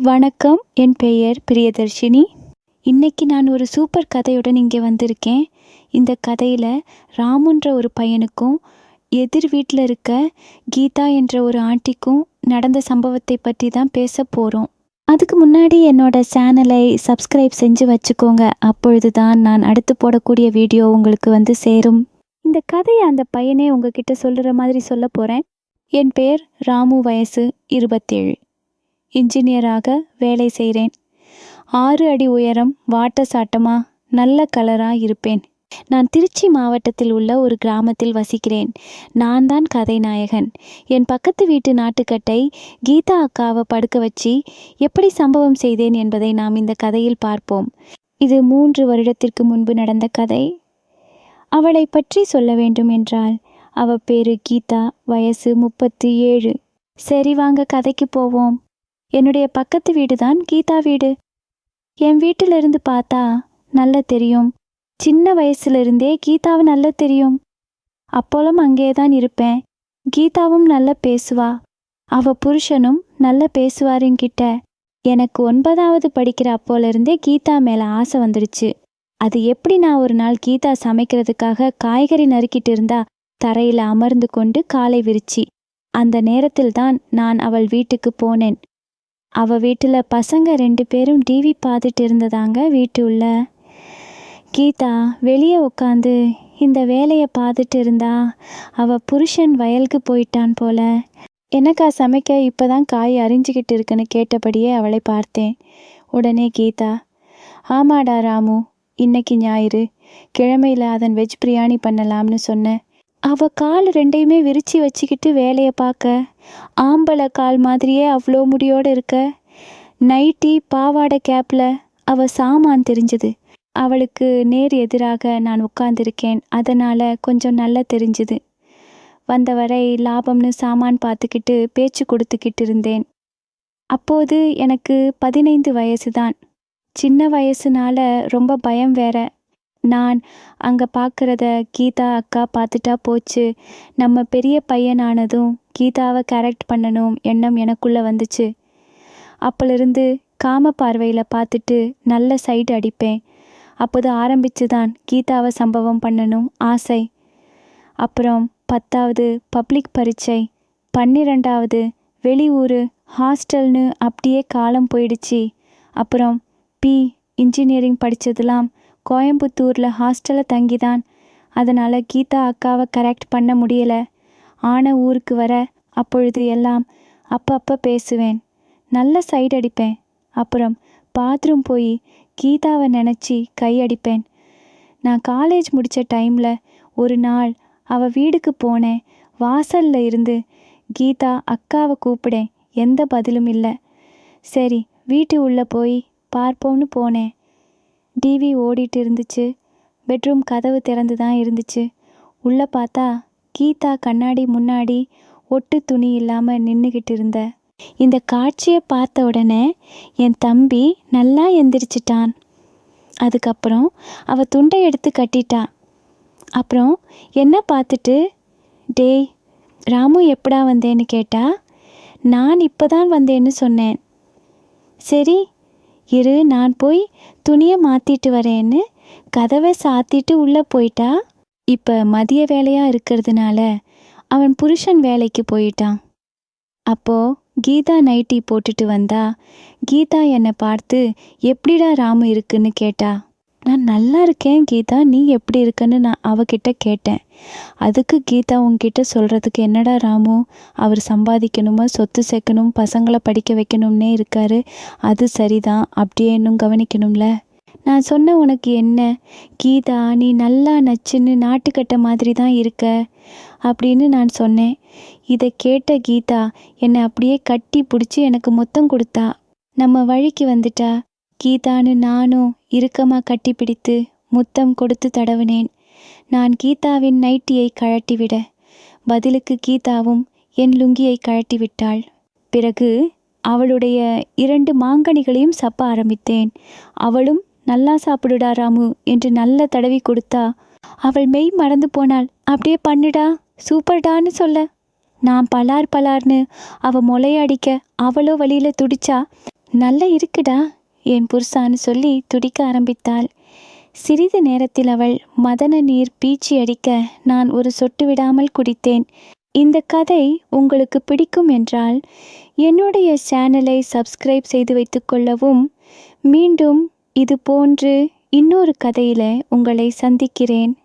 வணக்கம். என் பெயர் பிரியதர்ஷினி. இன்னைக்கு நான் ஒரு சூப்பர் கதையுடன் இங்கே வந்திருக்கேன். இந்த கதையில் ராமுன்ற ஒரு பையனுக்கும் எதிர் வீட்டில் இருக்க கீதா என்ற ஒரு ஆண்டிக்கும் நடந்த சம்பவத்தை பற்றி தான் பேச போகிறோம். அதுக்கு முன்னாடி என்னோட சேனலை சப்ஸ்கிரைப் செஞ்சு வச்சுக்கோங்க. அப்பொழுது தான் நான் அடுத்து போடக்கூடிய வீடியோ உங்களுக்கு சேரும். இந்த கதையை அந்த பையனே உங்ககிட்ட சொல்கிற மாதிரி சொல்ல போகிறேன். என் பெயர் ராமு, வயசு 27. இன்ஜினியராக வேலை செய்கிறேன். 6 அடி உயரம், வாட்ட சாட்டமா, நல்ல கலராக இருப்பேன். நான் திருச்சி மாவட்டத்தில் உள்ள ஒரு கிராமத்தில் வசிக்கிறேன். நான் தான் கதைநாயகன். என் பக்கத்து வீட்டு நாட்டுக்கட்டை கீதா அக்காவை படுக்க வச்சு எப்படி சம்பவம் செய்தேன் என்பதை நாம் இந்த கதையில் பார்ப்போம். இது 3 வருடத்திற்கு முன்பு நடந்த கதை. அவளை பற்றி சொல்ல வேண்டும் என்றால், அவள் பேரு கீதா, வயசு 37. சரி, வாங்க கதைக்கு போவோம். என்னுடைய பக்கத்து வீடு தான் கீதா வீடு. என் வீட்டிலிருந்து பார்த்தா நல்லா தெரியும். சின்ன வயசுலேருந்தே கீதாவை நல்லா தெரியும். அப்போலும் அங்கே தான் இருப்பேன். கீதாவும் நல்லா பேசுவா. அவள் புருஷனும் நல்லா பேசுவார் என்கிட்ட. எனக்கு 9வது படிக்கிற அப்போலேருந்தே கீதா மேலே ஆசை வந்துடுச்சு. அது எப்படி, நான் ஒரு நாள் கீதா சமைக்கிறதுக்காக காய்கறி நறுக்கிட்டு இருந்தா தரையில் அமர்ந்து கொண்டு காலை விரிச்சி. அந்த நேரத்தில் தான் நான் அவள் வீட்டுக்கு போனேன். அவள் வீட்டில் பசங்க 2 பேரும் டிவி பார்த்துட்டு இருந்ததாங்க. வீட்டு உள்ள கீதா வெளியே உட்காந்து இந்த வேலையை பார்த்துட்டு இருந்தா. அவள் புருஷன் வயலுக்கு போயிட்டான் போல. எனக்கா சமைக்க இப்போ தான் காய் அரிஞ்சிக்கிட்டு இருக்குன்னு கேட்டபடியே அவளை பார்த்தேன். உடனே கீதா, ஆமாடா ராமு, இன்னைக்கு ஞாயிறு, கிழமையில் அதன் வெஜ் பிரியாணி பண்ணலாம்னு சொன்னேன். அவள் கால் 2யுமே விரிச்சி வச்சுக்கிட்டு வேலையை பார்க்க. ஆம்பளை கால் மாதிரியே அவ்வளோ முடியோடு இருக்க. நைட்டி பாவாடை கேப்பில் அவள் சாமான் தெரிஞ்சுது. அவளுக்கு நேர் எதிராக நான் உட்கார்ந்துருக்கேன். அதனால் கொஞ்சம் நல்லா தெரிஞ்சுது. வந்தவரை லாபம்னு சாமான் பார்த்துக்கிட்டு பேச்சு கொடுத்துக்கிட்டு இருந்தேன். அப்போது எனக்கு 15 வயசு தான். சின்ன வயசுனால ரொம்ப பயம் வேற. நான் அங்கே பார்க்குறத கீதா அக்கா பார்த்துட்டா போச்சு. நம்ம பெரிய பையனானதும் கீதாவை கரெக்ட் பண்ணணும் எண்ணம் எனக்குள்ளே வந்துச்சு. அப்போலிருந்து காம பார்வையில் பார்த்துட்டு நல்ல சைடு அடிப்பேன். அப்போது ஆரம்பிச்சு தான் கீதாவை சம்பவம் பண்ணணும் ஆசை. அப்புறம் 10வது பப்ளிக் பரீட்சை, 12வது வெளியூர் ஹாஸ்டல்னு அப்படியே காலம் போயிடுச்சு. அப்புறம் இன்ஜினியரிங் படித்ததெல்லாம் கோயம்புத்தூரில் ஹாஸ்டலில் தங்கிதான். அதனால் கீதா அக்காவை கரெக்ட் பண்ண முடியலை. ஆன ஊருக்கு வர அப்பொழுது எல்லாம் அப்பப்போ பேசுவேன், நல்ல சைடு அடிப்பேன். அப்புறம் பாத்ரூம் போய் கீதாவை நினச்சி கையடிப்பேன். நான் காலேஜ் முடித்த டைமில் ஒரு நாள் அவள் வீடுக்கு போனேன். வாசலில் இருந்து கீதா அக்காவை கூப்பிடேன். எந்த பதிலும் இல்லை. சரி, வீட்டு உள்ளே போய் பார்ப்போம்னு போனேன். டிவி ஓடிட்டு இருந்துச்சு. பெட்ரூம் கதவு திறந்து தான் இருந்துச்சு. உள்ளே பார்த்தா கீதா கண்ணாடி முன்னாடி ஒட்டு துணி இல்லாமல் நின்றுக்கிட்டு இருந்த. இந்த காட்சியை பார்த்த உடனே என் தம்பி நல்லா எந்திரிச்சிட்டான். அதுக்கப்புறம் அவள் துண்டை எடுத்து கட்டிட்டான். அப்புறம் என்ன பார்த்துட்டு, டேய் ராமு, எப்படா வந்தேன்னு கேட்டா. நான் இப்போ தான் வந்தேன்னு சொன்னேன். சரி இரு, நான் போய் துணியை மாற்றிட்டு வரேன்னு கதவை சாத்திட்டு உள்ளே போயிட்டா. இப்போ மதிய வேலையாக இருக்கிறதுனால அவன் புருஷன் வேலைக்கு போயிட்டான். அப்போது கீதா நைட்டி போட்டுட்டு வந்தா. கீதா என்னை பார்த்து, எப்படிடா ராமு இருக்குன்னு கேட்டா. நான் நல்லா இருக்கேன் கீதா, நீ எப்படி இருக்கன்னு நான் அவகிட்ட கேட்டேன். அதுக்கு கீதா, உன்கிட்ட சொல்கிறதுக்கு என்னடா ராமு, அவர் சம்பாதிக்கணுமா, சொத்து சேர்க்கணும், பசங்களை படிக்க வைக்கணும்னே இருக்காரு. அது சரிதான், அப்படியே இன்னும் கவனிக்கணும்ல. நான் சொன்ன, உனக்கு என்ன கீதா, நீ நல்லா நச்சுன்னு நாட்டுக்கட்டை மாதிரி தான் இருக்க அப்படின்னு நான் சொன்னேன். இதை கேட்ட கீதா என்னை அப்படியே கட்டி பிடிச்சி எனக்கு முத்தம் கொடுத்தா. நம்ம வழிக்கு வந்துட்டா. கீதான்னு நானும் இறுக்கமாக கட்டி பிடித்து முத்தம் கொடுத்து தடவினேன். நான் கீதாவின் நைட்டியை கழட்டிவிட பதிலுக்கு கீதாவும் என் லுங்கியை கழட்டிவிட்டாள். பிறகு அவளுடைய 2 மாங்கனிகளையும் சப்ப ஆரம்பித்தேன். அவளும் நல்லா சாப்பிடுடா ராமு என்று நல்ல தடவி கொடுத்தா. அவள் மெய் மறந்து போனாள். அப்படியே பண்ணுடா, சூப்பர்டான்னு சொல்ல நான் பலார்னு அவள் முளையடிக்க அவளோ வழியில் துடிச்சா. நல்லா இருக்குடா என் புருஷான்னு சொல்லி துடிக்க ஆரம்பித்தாள். சிறிது நேரத்தில் அவள் மதன நீர் பீச்சி அடிக்க நான் ஒரு சொட்டு விடாமல் குடித்தேன். இந்த கதை உங்களுக்கு பிடிக்கும் என்றால் என்னுடைய சேனலை சப்ஸ்கிரைப் செய்து வைத்துக்கொள்ளவும். மீண்டும் இது போன்று இன்னொரு கதையில் உங்களை சந்திக்கிறேன்.